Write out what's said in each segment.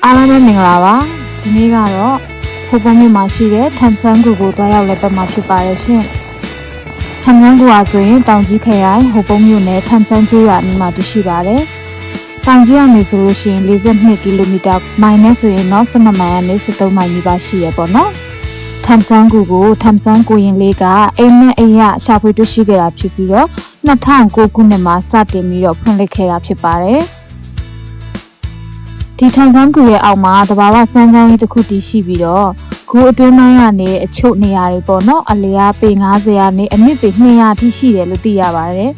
အားလုံးပဲမင်္ဂလာပါဒီနေ့ကတော့ဟိုပုံမြို့မှာရှိတဲ့ထမ်ဆန်းကူကိုတွားရောက်လက်ပတ်မှာဖြစ်ပါတယ်ရှင်ထမ်ဆန်းကူဟာဆိုရင်တောင်ကြီးခရိုင်ဟိုပုံမြို့နယ်ထမ်ဆန်းကျေးရွာအနီးမှာတည်ရှိပါတယ်တောင်ကြီးကနေဆိုလို့ရှိရင်42ကီလိုမီတာမိုင်နဲ့ဆိုရင်တော့12မိုင်ကနေ13မိုင်နီးပါးရှိရပေါ့နော်ထမ်ဆန်းကူကိုထမ်ဆန်းကိုရင်လေးကအိမ်နဲ့အိမ်ရရှာဖွေတွေ့ရှိခဲ့တာဖြစ်ပြီးတော့2009ခုနှစ်မှာစတင်ပြီးတော့ဖွင့်လှစ်ခဲ့တာဖြစ်ပါတယ်ဒီထမ်ဆန်းကူရဲ့အောက်မှာတဘာဝစမ်းချောင်းကြီးတစ်ခုတည်ရှိပြီးတော့ဂူအတွင်းပိုင်းကနေအချို့နေရာတွေပေါ့နော်အလျားပေ90ကနေအမြင့်ပေ200ထိရှိတယ်လို့သိရပါတယ်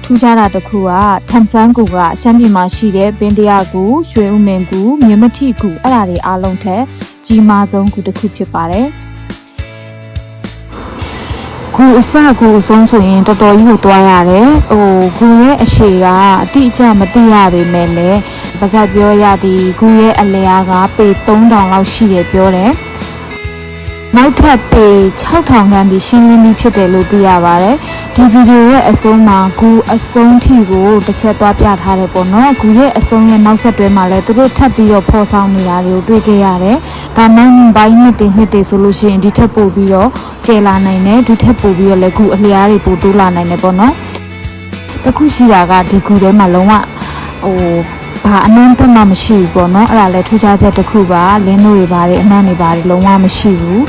ထူးခြားတာတစ်ခုကထမ်ဆန်းကူကရှမ်းပြည်မှာရှိတဲ့ပင်တရာကူရွှေဦးမင်းကူမြမတိကူအဲ့ဒါတွေအားလုံးထက်ကြီးမားဆုံးကူတစ်ခုဖြစ်ပါတယ်ဂူအစကူအဆုံးဆိုရင်တော်တော်ကြီးကိုတွားရတယ်ဂူရဲ့အရှိကအတိအကျမသိရပေမဲ့လည်းပါဇက်ပြောရဒီဂူရဲ့အလျားကပေ3000လောက်ရှိတယ်ပြောတယ်နောက်ထပ်ပေ6000ခန်းဒီရှင်းလင်းပြီးဖြစ်တယ်လို့သိရပါတယ်ဒီဗီဒီယိုရဲ့အဆုံးမှာဂူအဆုံးထိကိုတစ်ချက်သွားပြထားတယ်ပေါ့နော်ဂူရဲ့အဆုံးရဲ့နောက်ဆက်တွဲမှာလည်းသူတို့ထပ်ပြီးတော့ဖော်ဆောင်နေတာတွေကိုတွေ့ခဲ့ရတယ်ဒါမှမဟုတ်ဘိုင်းနှစ်တွေဆိုလို့ရှိရင်ဒီထပ်ပို့ပြီးတော့ကျဲလာနိုင်တယ်ဒီထပ်ပို့ပြီးတော့လည်းဂူအလျားတွေပို့တိုးလာနိုင်တယ်ပေါ့နော်တခုရှိတာကဒီဂူထဲမှာလုံးဝဘာအနှမ်းသက်မှမရှိဘူးပေါ့နော်အဲ့ဒါလည်းထူးခြားချက်တစ်ခုပါလင်းတို့တွေပါတယ်အနှမ်းတွေပါတယ်လုံးဝမရှိဘူး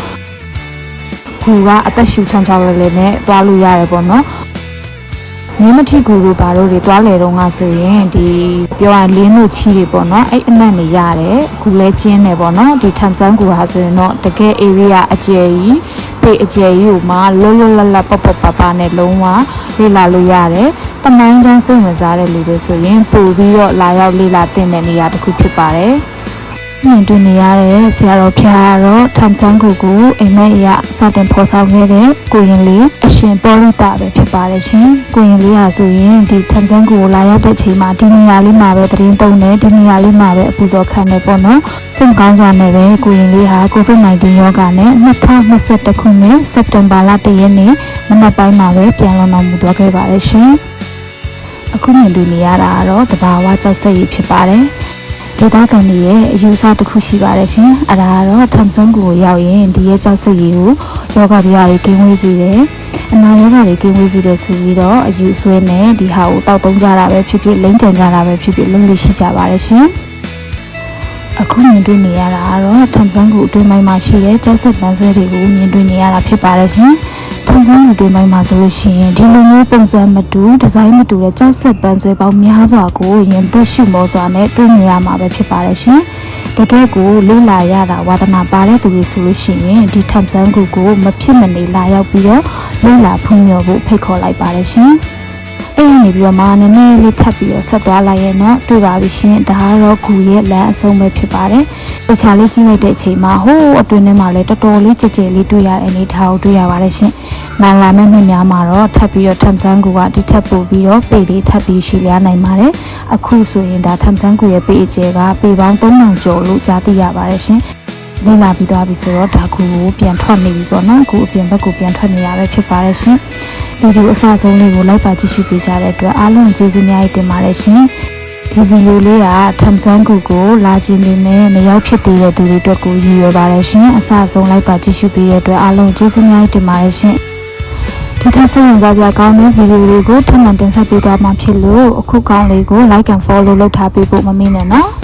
ဂူကအသက်ရှူချောင်းချောင်းလေးနဲ့တွားလို့ရတယ်ပေါ့နော်မြင်းမထီကူတို့ဘာလို့တွေတွားလေတော့ငါဆိုရင်ဒီပြောရရင်လင်းတို့ချီတွေပေါ့နော်အဲ့အနှံ့တွေရတယ်အခုလဲကျင်းတယ်ပေါ့နော်ဒီထမ်ဆန်းကူဟာဆိုရင်တော့တကယ် area အကျယ်ကြီးပေအကျယ်ကြီးကိုမှလွတ်လွတ်လပ်လပ်ပပနဲ့လုံးဝလေ့လာလို့ရတယ်တမိုင်းချမ်းစိတ်ဝင်စားတဲ့လူတွေဆိုရင်ပို့ပြီးတော့လာရောက်လေ့လာသင်တဲ့နေရာတစ်ခုဖြစ်ပါတယ်မြင်တွေ့နေရတဲ့ဆရာတော်ဖျားတော့ထမ်ဆန်းကူကိုအိမ်မက်အရာစတင်ဖော်ဆောင်ခဲ့တဲ့ကိုရင်လေးအရှင်ပေါလိတာပဲဖြစ်ပါတယ်ရှင်ကိုရင်လေးဟာဆိုရင်ဒီထမ်ဆန်းကူကိုလာရောက်တဲ့ချိန်မှာဒီနေရာလေးမှာပဲတရင်သုံးတယ်ဒီနေရာလေးမှာပဲအပူဇော်ခံတယ်ပေါ့နော်စိတ်ကောင်းကြနဲ့ပဲကိုရင်လေးဟာ COVID-19 ရောဂါနဲ့2021ခုနှစ်စက်တင်ဘာလ1ရက်နေ့မနက်ပိုင်းမှာပဲပြန်လည်တော်မူသွားခဲ့ပါတယ်ရှင်အခုမြင်တွေ့နေရတာကတော့တဘာဝကြောက်စက်ရည်ဖြစ်ပါတယ်ဒေသခံတွေရဲ့အယူအဆတစ်ခုရှိပါတယ်ရှင်။အဲ့ဒါကတော့ထမ်ဆန်းကူကိုရောက်ရင်ဒီရဲ့ကြောက်စိတ်ရည်ကိုယောဂဗျာတွေကင်းဝေးစေတယ်။အနာယောဂတွေကင်းဝေးစေတယ်ဆိုပြီးတော့အယူဆွဲနဲ့ဒီဟာကိုတောက်သုံးကြတာပဲဖြစ်ဖြစ်လိမ့်ကြံကြတာပဲဖြစ်ဖြစ်လုံးလေးရှိကြပါတယ်ရှင်။အခုမြင်တွေ့နေရတာကတော့ထမ်ဆန်းကူအတွင်းပိုင်းမှာရှိတဲ့ကြောက်စိတ်ပန်းဆွဲတွေကိုမြင်တွေ့နေရတာဖြစ်ပါတယ်ရှင်။ထမ်ဆန်းကူအတွင်းပိုင်းမှာဆိုလို့ရှိရင်ဒီလိုမျိုးပုံစံမတူဒီဇိုင်းမတူတဲ့ကြောက်စိတ်ပန်းဆွဲပေါင်းများစွာကိုရင်သက်ရှုမောစွာနဲ့တွေ့နေရမှာပဲဖြစ်ပါတယ်ရှင်။တကယ်ကိုလေ့လာရတာဝါသနာပါတဲ့သူတွေဆိုလို့ရှိရင်ဒီထမ်ဆန်းကူကိုမဖြစ်မနေလာရောက်ပြီးတော့လေ့လာဖွံ့ဖြိုးဖို့ဖိတ်ခေါ်လိုက်ပါတယ်ရှင်။အဲ့ဒီနေပြီးတော့မှနည်းနည်းလေးထပ်ပြီးတော့ဆက်သွားလိုက်ရဲ့เนาะတွေ့ပါပြီရှင်ဒါကတော့ဂူရဲ့လမ်းအဆုံးပဲဖြစ်ပါတယ်တခြားလေးကြည့်လိုက်တဲ့အချိန်မှာဟိုးအတွင်းထဲမှာလည်းတော်တော်လေးကြဲကြဲလေးတွေ့ရတဲ့အနေထားကိုတွေ့ရပါတယ်ရှင်နာလာမဲ့နှစ်များမှာတော့ထပ်ပြီးတော့ထမ်ဆန်းကူကဒီထပ်ပို့ပြီးတော့ပေလေးထပ်ပြီးရှိလျားနိုင်ပါတယ်အခုဆိုရင်ဒါထမ်ဆန်းကူရဲ့ပေအကျယ်ကပေပေါင်း3000ကျော်လို့ကြားသိရပါတယ်ရှင်လေ့လာပြီးသွားပြီဆိုတော့ဒါကူကိုပြန်ထွက်နေပြီပေါ့နော်အခုအပြင်ဘက်ကိုပြန်ထွက်နေရပဲဖြစ်ပါတယ်ရှင်ဗီဒီယိုအစဆုံးလေးကိုလိုက်ပါကြည့်ရှုပေးကြတဲ့အတွက်အားလုံးကျေးဇူးများတင်ပါတယ်ရှင်ဒီဗီဒီယိုလေးကထမ်ဆန်းကူကိုလာခြင်းပေမဲ့မရောက်ဖြစ်သေးတဲ့သူတွေအတွက်ကိုရည်ရွယ်ပါတယ်ရှင်အစဆုံးလိုက်ပါကြည့်ရှုပေးတဲ့အတွက်အားလုံးကျေးဇူးများတင်ပါတယ်ရှင်ဒီထက်စိတ်ဝင်စားစရာကောင်းတဲ့ဗီဒီယိုလေးကိုထပ်မံတင်ဆက်ပေးသွားမှာဖြစ်လို့အခုကောင်းလေးကို like and follow လုပ်ထားပေးဖို့မမေ့နဲ့နော်